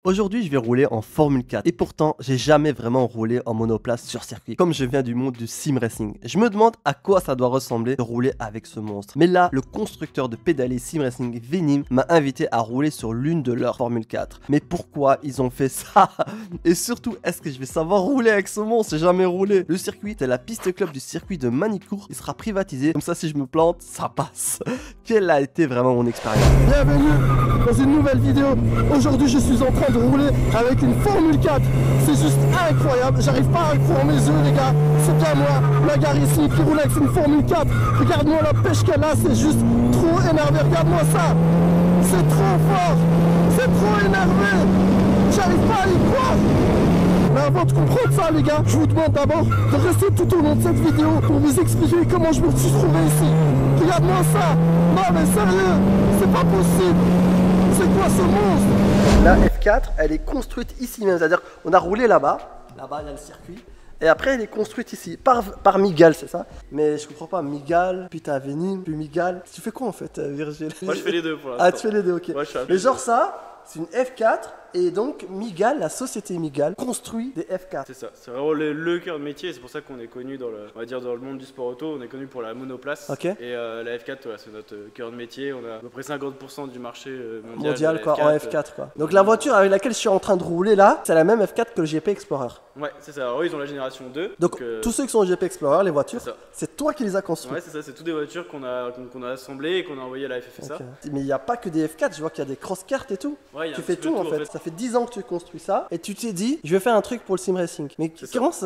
Aujourd'hui, je vais rouler en Formule 4 et pourtant, j'ai jamais vraiment roulé en monoplace sur circuit. Comme je viens du monde du sim racing, je me demande à quoi ça doit ressembler de rouler avec ce monstre. Mais là, le constructeur de pédalier sim racing Venim m'a invité à rouler sur l'une de leurs Formule 4. Mais pourquoi ils ont fait ça? Et surtout, est-ce que je vais savoir rouler avec ce monstre? J'ai jamais roulé. Le circuit, c'est la piste club du circuit de Manicourt. Il sera privatisé, comme ça si je me plante, ça passe. Quelle a été vraiment mon expérience? Bienvenue dans une nouvelle vidéo. Aujourd'hui, je suis en train de rouler avec une Formule 4. C'est juste incroyable. J'arrive pas à croire mes yeux, les gars. C'est bien moi, la gare ici, qui roule avec une Formule 4. Regarde-moi la pêche qu'elle a. C'est juste trop énervé. Regarde-moi ça. C'est trop fort. C'est trop énervé. J'arrive pas à y croire. Mais avant de comprendre ça, les gars, je vous demande d'abord de rester tout au long de cette vidéo pour vous expliquer comment je me suis trouvé ici. Regarde-moi ça. Non mais sérieux, c'est pas possible. C'est quoi ce monstre? La F4, elle est construite ici même, c'est-à-dire on a roulé là-bas, là-bas il y a le circuit, et après elle est construite ici, par Miguel, c'est ça? Mais je comprends pas, Miguel, puis t'as Venim, puis Miguel. Tu fais quoi en fait, Virgile? Moi je fais les deux pour l'instant. Ah, tu fais les deux, ok. Moi, je suis un Mais genre ça, c'est une F4, et donc Miguel, la société Miguel, construit des F4. C'est ça, c'est vraiment le cœur de métier, c'est pour ça qu'on est connu dans le, on va dire dans le monde du sport auto, on est connu pour la monoplace. Ok. Et la F4, voilà, c'est notre cœur de métier, on a à peu près 50% du marché mondial. Mondial quoi, en F4 quoi. Donc la voiture avec laquelle je suis en train de rouler là, c'est la même F4 que le GP Explorer. Ouais, c'est ça, alors eux ils ont la génération 2. Donc tous ceux qui sont au GP Explorer, les voitures, c'est ça. c'est toi qui les as construites. Ouais, c'est ça, c'est toutes des voitures qu'on a assemblées et qu'on a envoyées à la FFSA. Ok. Mais il n'y a pas que des F4, je vois qu'il y a des cross-cartes et tout. Ouais, il y a Tu un fais petit peu tout de en fait. Ça fait 10 ans que tu construis ça et tu t'es dit, je vais faire un truc pour le sim racing. Mais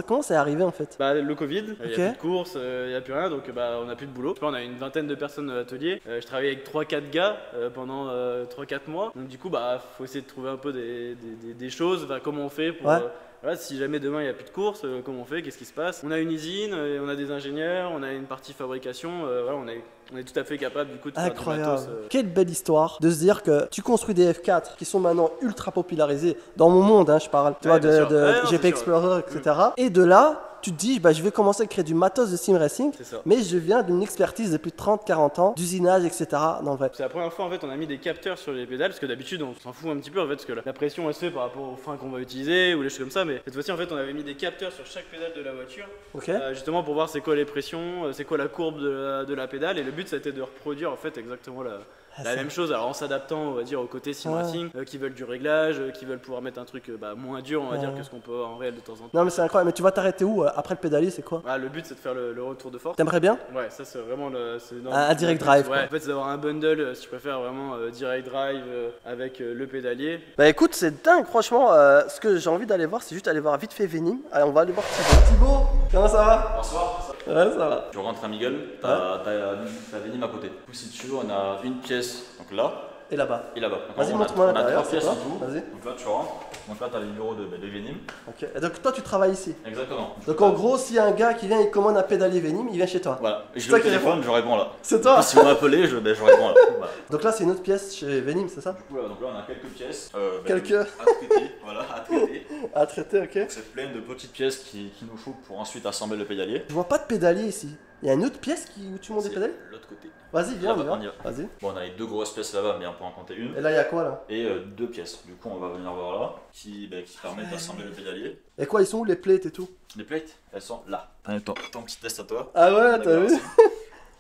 comment c'est arrivé en fait? Bah, le Covid, il Ok. n'y a plus de course, il n'y a plus rien, donc bah, on n'a plus de boulot. On a une vingtaine de personnes à l'atelier. Je travaillais avec 3-4 gars pendant 3-4 mois. Donc du coup, bah, faut essayer de trouver un peu des choses, bah, comment on fait pour... Ouais. Voilà, si jamais demain il n'y a plus de course, comment on fait, qu'est-ce qui se passe? On a une usine, on a des ingénieurs, on a une partie fabrication, voilà, on est tout à fait capable du coup de faire du Incroyable. matos. Quelle belle histoire de se dire que tu construis des F4 qui sont maintenant ultra popularisés dans mon monde, hein, je parle, tu vois, bien sûr. de Ouais, non, GP c'est sûr. Explorer, etc. Et de là, tu te dis, bah, je vais commencer à créer du matos de sim racing, C'est ça. mais je viens d'une expertise de plus de 30-40 ans, d'usinage, etc. Non, vrai. C'est la première fois en fait on a mis des capteurs sur les pédales parce que d'habitude on s'en fout un petit peu en fait parce que la pression elle se fait par rapport aux freins qu'on va utiliser ou les choses comme ça, mais cette fois-ci en fait on avait mis des capteurs sur chaque pédale de la voiture Ok. justement pour voir c'est quoi les pressions, c'est quoi la courbe de la pédale, et le but c'était de reproduire en fait exactement la même chose, alors en s'adaptant on va dire au côté sim racing, qui veulent du réglage, qui veulent pouvoir mettre un truc moins dur on va dire que ce qu'on peut en réel de temps en temps. Non, mais c'est incroyable. Mais tu vas t'arrêter où après le pédalier, c'est quoi? Ah, le but c'est de faire le retour de force. T'aimerais bien? Ouais, ça c'est vraiment Un direct drive, quoi. Ouais, en fait c'est d'avoir un bundle, si tu préfères vraiment direct drive avec le pédalier. Bah écoute, c'est dingue, franchement. Ce que j'ai envie d'aller voir, c'est juste aller voir vite fait Venim. Allez, on va aller voir Thibaut. Thibaut, comment ça va? Bonsoir. Ouais, ça va. Tu rentres à Miguel, t'as Venim à côté. Du coup, si tu veux, on a une pièce, donc là, Et là-bas. et là-bas. Vas-y, On a- montre-moi On a l'intérieur, 3 c'est pièces quoi? en tout. Vas-y. Donc là, tu rentres. Donc là, t'as le numéro de Venim. Ok. Et donc toi, tu travailles ici. Exactement. Donc en gros, s'il y a un gars qui vient et commande un pédalier Venim, il vient chez toi. Voilà. Et je toi l'ai au qui téléphone, je réponds là. C'est toi. Et si vous m'appelez, je réponds là. Voilà. Donc là, c'est une autre pièce chez Venim, c'est ça? Du coup, donc là, on a quelques pièces. Quelques. À traiter. Voilà, à traiter. À traiter, ok. Donc, c'est plein de petites pièces qu'il nous faut pour ensuite assembler le pédalier. Je vois pas de pédalier ici. Il y a une autre pièce où tu montes des C'est pédaliers? l'autre côté. Vas-y, viens, on y Là-bas, va. on y va. Vas-y. Bon, on a les 2 grosses pièces là-bas, mais on peut en compter une. Et là, il y a quoi là? Et 2 pièces. Du coup, on va venir voir là, qui permettent d'assembler le pédalier. Et quoi, ils sont où les plates et tout? Les plates, elles sont là. Ton petit test à toi. Ah ouais, t'as D'accord. vu?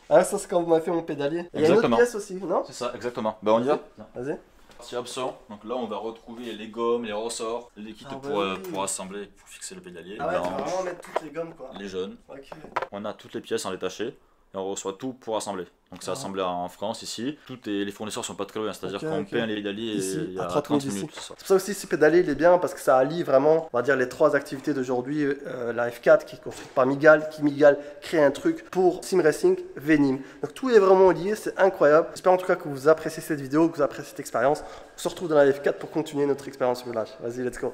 Ah, ça, c'est quand vous m'avez fait mon pédalier. Il y a une autre Exactement. pièce aussi, non? C'est ça, exactement. Bah, on y va. Vas-y. Partie absent. Donc là, on va retrouver les gommes, les ressorts, les kits Ah pour, oui. pour assembler, pour fixer le pédalier. Ah ouais, tu vas Blanche, vraiment mettre toutes les gommes quoi. les jaunes. Ok. On a toutes les pièces en détaché. Et on reçoit tout pour assembler. Donc c'est assemblé en France ici. Les fournisseurs sont pas très loin, c'est-à-dire Ok, qu'on ok. peint les pédaliers Ici, il y à a 30 30 minutes minutes. ici. c'est ça. C'est pour ça aussi ce pédalier il est bien parce que ça allie vraiment, on va dire, les trois activités d'aujourd'hui. La F4 qui est construite par Miguel, qui Miguel crée un truc pour Sim Racing, Venim. Donc tout est vraiment lié, c'est incroyable. J'espère en tout cas que vous appréciez cette vidéo, que vous appréciez cette expérience. On se retrouve dans la F4 pour continuer notre expérience sur le lâche. Vas-y, let's go.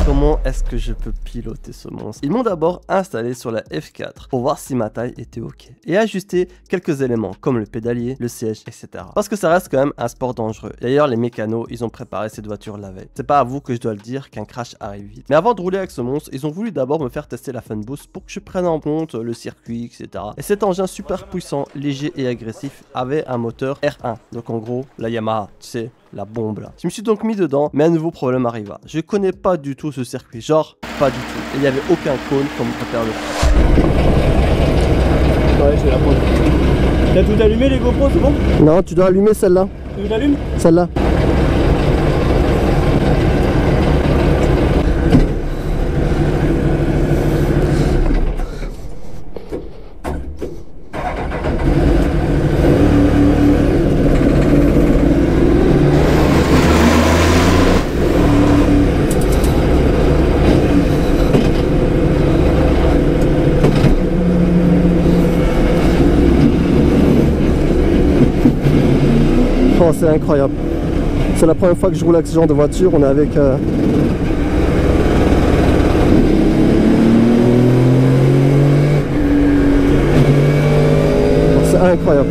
Comment est-ce que je peux piloter ce monstre? Ils m'ont d'abord installé sur la F4 pour voir si ma taille était ok et ajuster quelques éléments comme le pédalier, le siège, etc. Parce que ça reste quand même un sport dangereux. D'ailleurs, les mécanos, ils ont préparé cette voiture la veille. C'est pas à vous que je dois le dire qu'un crash arrive vite. Mais avant de rouler avec ce monstre, ils ont voulu d'abord me faire tester la Funboost pour que je prenne en compte le circuit, etc. Et cet engin super puissant, léger et agressif avait un moteur R1. Donc en gros, la Yamaha, tu sais, la bombe là. Je me suis donc mis dedans, mais un nouveau problème arriva. Je connais pas du tout ce circuit, genre pas du tout. Il n'y avait aucun cône comme repère le. Ouais, je vais la prendre. T'as tout allumé les GoPros, c'est bon? Non, tu dois allumer celle-là. Tu l'allumes? Celle-là. Oh, c'est incroyable. C'est la première fois que je roule avec ce genre de voiture. On est avec... Oh, c'est incroyable.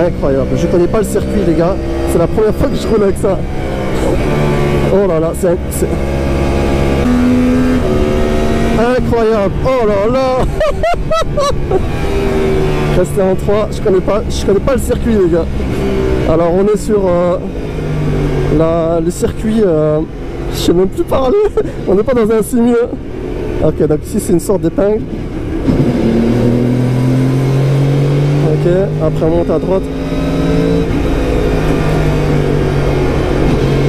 Incroyable. Je connais pas le circuit, les gars. C'est la première fois que je roule avec ça. Oh là là, c'est... incroyable, oh là là. Rester en 3, je connais pas le circuit les gars. Alors on est sur le circuit, je sais même plus parler. On n'est pas dans un simu. Ok, donc ici c'est une sorte d'épingle. Ok, après on monte à droite.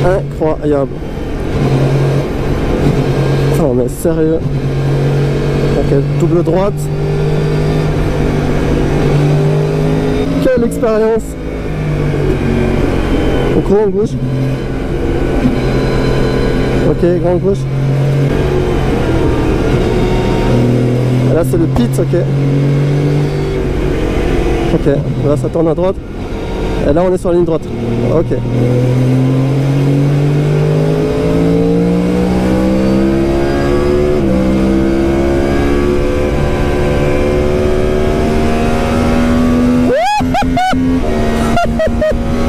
Incroyable. Oh mais sérieux. Ok, double droite. Quelle expérience. Au grand gauche. Ok, grand gauche. Et là c'est le pit, ok. Ok, là ça tourne à droite. Et là on est sur la ligne droite. Ok.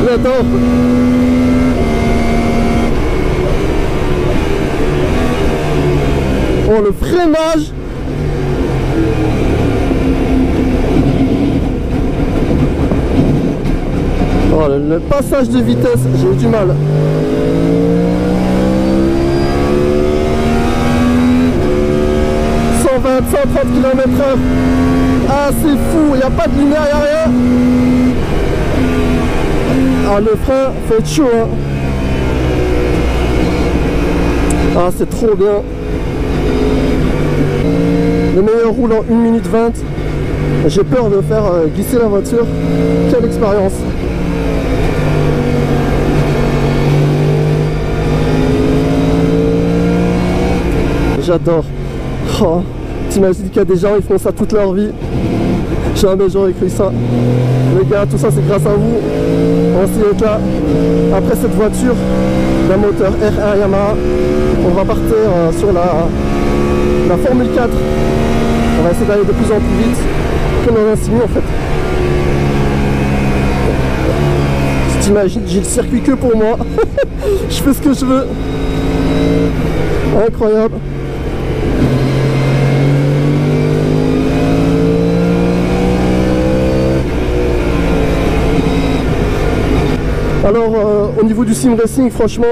J'adore. Oh le freinage. Oh le passage de vitesse, j'ai eu du mal. « 130 km/h. Ah c'est fou, il n'y a pas de lumière, il n'y a rien. Ah le frein fait chaud hein. Ah c'est trop bien. Le meilleur roule en 1 minute 20. J'ai peur de faire glisser la voiture. Quelle expérience. J'adore. Oh, t'imagines qu'il y a des gens ils font ça toute leur vie. Jamais j'aurais cru ça. Les gars, tout ça c'est grâce à vous. On s'y est là. Après cette voiture d'un moteur R1 Yamaha, on va partir sur la Formule 4. On va essayer d'aller de plus en plus vite. Comme dans un simu en fait. Si t'imagines, j'ai le circuit que pour moi. Je fais ce que je veux. Incroyable. Alors au niveau du sim racing, franchement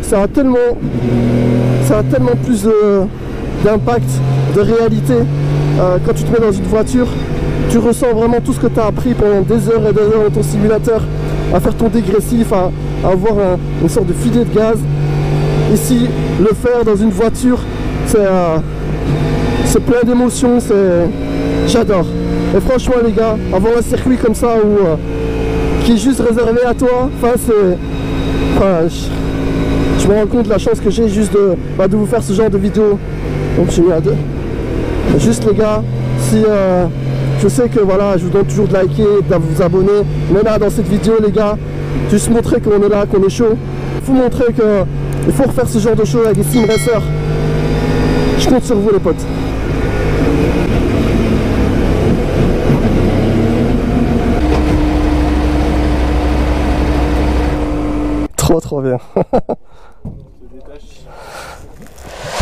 ça a tellement plus d'impact, de réalité. Quand tu te mets dans une voiture, tu ressens vraiment tout ce que tu as appris pendant des heures et des heures dans ton simulateur, à faire ton dégressif, à avoir une sorte de filet de gaz. Ici, le faire dans une voiture, c'est plein d'émotions, j'adore. Et franchement les gars, avoir un circuit comme ça qui est juste réservé à toi, je me rends compte de la chance que j'ai juste de vous faire ce genre de vidéo. Donc j'ai mis à 2. Juste les gars, si je sais que voilà, je vous donne toujours de liker, de vous abonner, mais là dans cette vidéo les gars, juste montrer qu'on est là, qu'on est chaud. Il faut montrer qu'il faut refaire ce genre de choses avec des sim racers. Je compte sur vous les potes. Trop bien.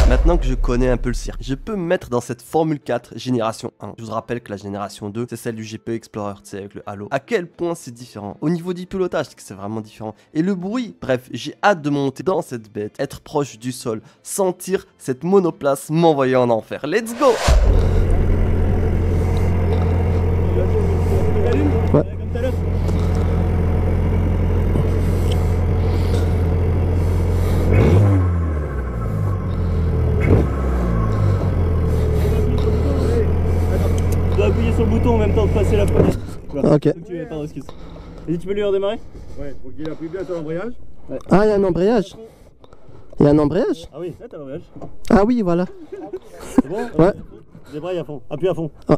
Maintenant que je connais un peu le cirque, je peux me mettre dans cette Formule 4 génération 1. Je vous rappelle que la génération 2, c'est celle du GP Explorer, tu sais, avec le Halo. À quel point c'est différent. Au niveau du pilotage, c'est vraiment différent. Et le bruit, bref, j'ai hâte de monter dans cette bête, être proche du sol, sentir cette monoplace m'envoyer en enfer. Let's go! Ouais. Tu dois appuyer sur le bouton en même temps de passer la poignée. Voilà. Ok. Donc tu es, pardon, excuse. Et tu peux lui redémarrer? Ouais, faut qu'il appuie bien sur l'embrayage. Ouais. Ah, il y a un embrayage. Il y a un embrayage? Ah oui, là t'as l'embrayage. Ah oui, voilà. C'est bon? Ouais. Débraye à fond, appuie à fond. Ah.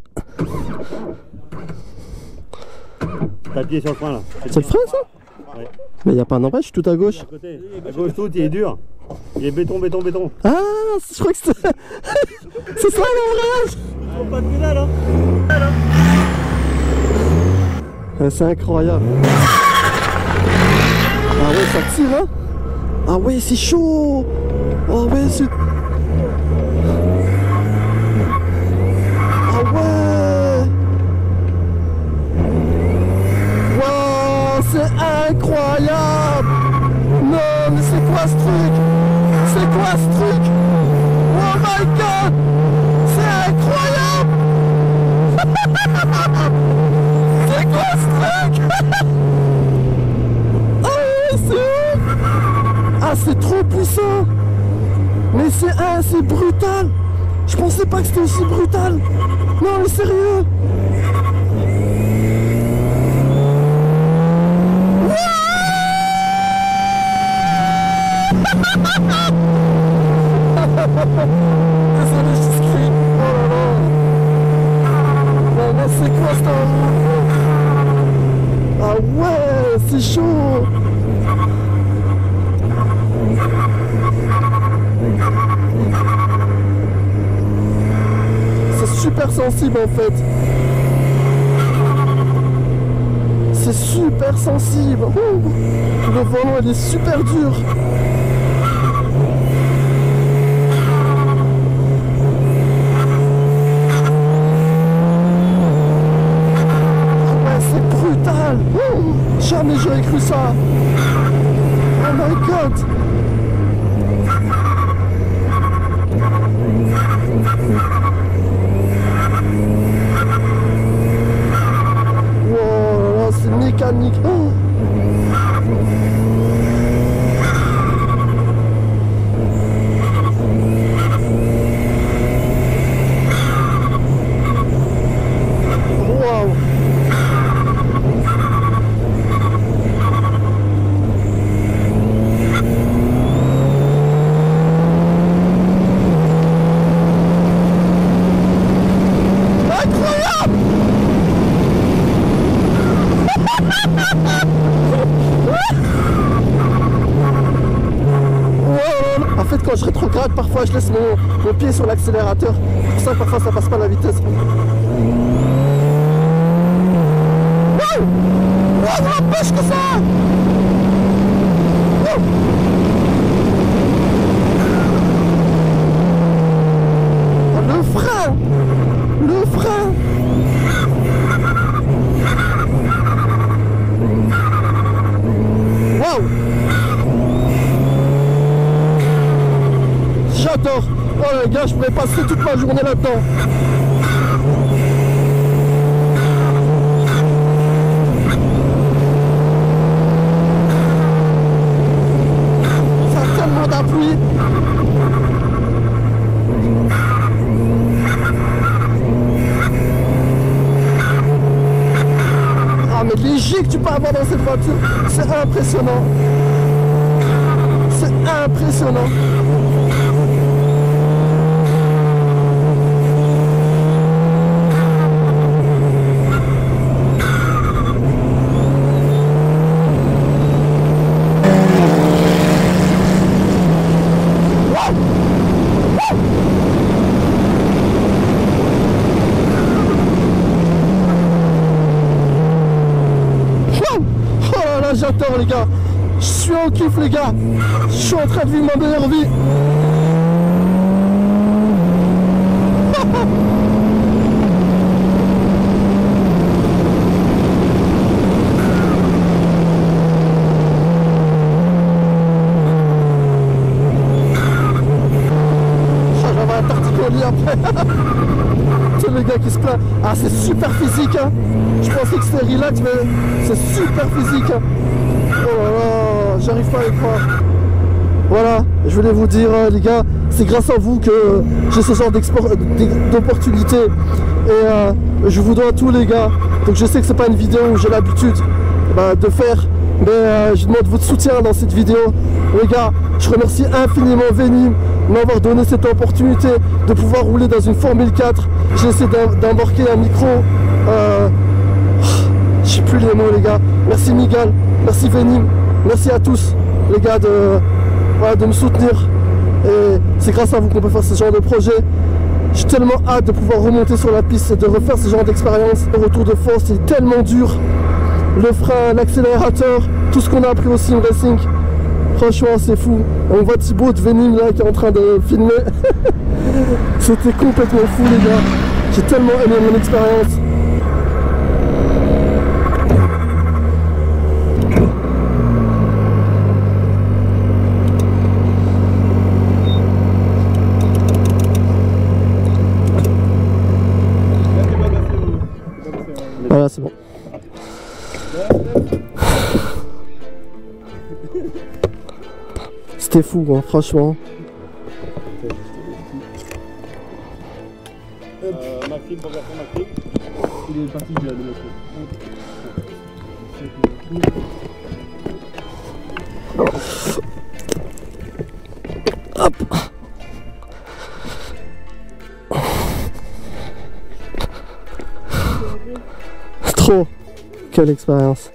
T'as appuyé sur le frein là. C'est le frein ça? Ouais. Mais il n'y a pas un embrayage, je suis tout à gauche. À gauche tout, il est dur. Il est béton, béton, béton. Ah, je crois que c'est... c'est ça l'embrayage. Oh, pas de pédale hein. C'est incroyable. Ah ouais, ça tire hein. Ah ouais, c'est chaud. Oh ouais, c'est... Ah ouais. Wow, c'est incroyable. Non, mais c'est quoi ce truc? C'est quoi ce truc? Oh my god. C'est incroyable. C'est quoi ce truc? Oh c'est ouf. Ah c'est trop puissant. Mais c'est brutal. Je pensais pas que c'était aussi brutal. Non mais sérieux. Désolé, je crie. Oh là là. Non mais c'est quoi cette enroule? Ah ouais, c'est chaud. C'est super sensible en fait. C'est super sensible. Ouh. Le volant il est super dur. Jamais j'aurais cru ça. Oh my god. Wow, c'est mécanique. Oh. Wow. En fait, quand je rétrograde, parfois je laisse mon pied sur l'accélérateur. Pour ça, parfois ça passe pas la vitesse. Wow! Wow, n'empêche que ça! Wow! Le frein! Le frein! Wow! J'adore! Oh les gars, je pourrais passer toute ma journée là-dedans! Ça a tellement d'appui! Ah mais les G que tu peux avoir dans cette voiture, c'est impressionnant! C'est impressionnant! j'adore les gars. Je suis en kiff les gars. Je suis en train de vivre ma meilleure vie. J'avais un torticolis après. C'est le gars qui se plaint. Ah c'est super physique hein. Je pensais que c'était relax mais c'est super physique hein. Oh là là, j'arrive pas à y croire. Voilà, je voulais vous dire les gars, c'est grâce à vous que j'ai ce genre d'opportunité. Et je vous dois tout les gars. Donc je sais que c'est pas une vidéo où j'ai l'habitude de faire. Mais je demande votre soutien dans cette vidéo. Les gars, je remercie infiniment Venim de m'avoir donné cette opportunité de pouvoir rouler dans une Formule 4. J'ai essayé d'embarquer un micro. Je sais plus les mots les gars. Merci Miguel, merci Venim, merci à tous les gars de me soutenir. Et c'est grâce à vous qu'on peut faire ce genre de projet. J'ai tellement hâte de pouvoir remonter sur la piste et de refaire ce genre d'expérience. Le retour de force est tellement dur. Le frein, l'accélérateur, tout ce qu'on a appris au sim racing. Franchement c'est fou. On voit Thibaut de Venim là qui est en train de filmer. C'était complètement fou les gars. J'ai tellement aimé mon expérience. Voilà, c'est bon. C'était fou, hein, franchement. Maxime, pour faire Maxime. Il est parti de l'autre. Hop. Trop. Quelle expérience.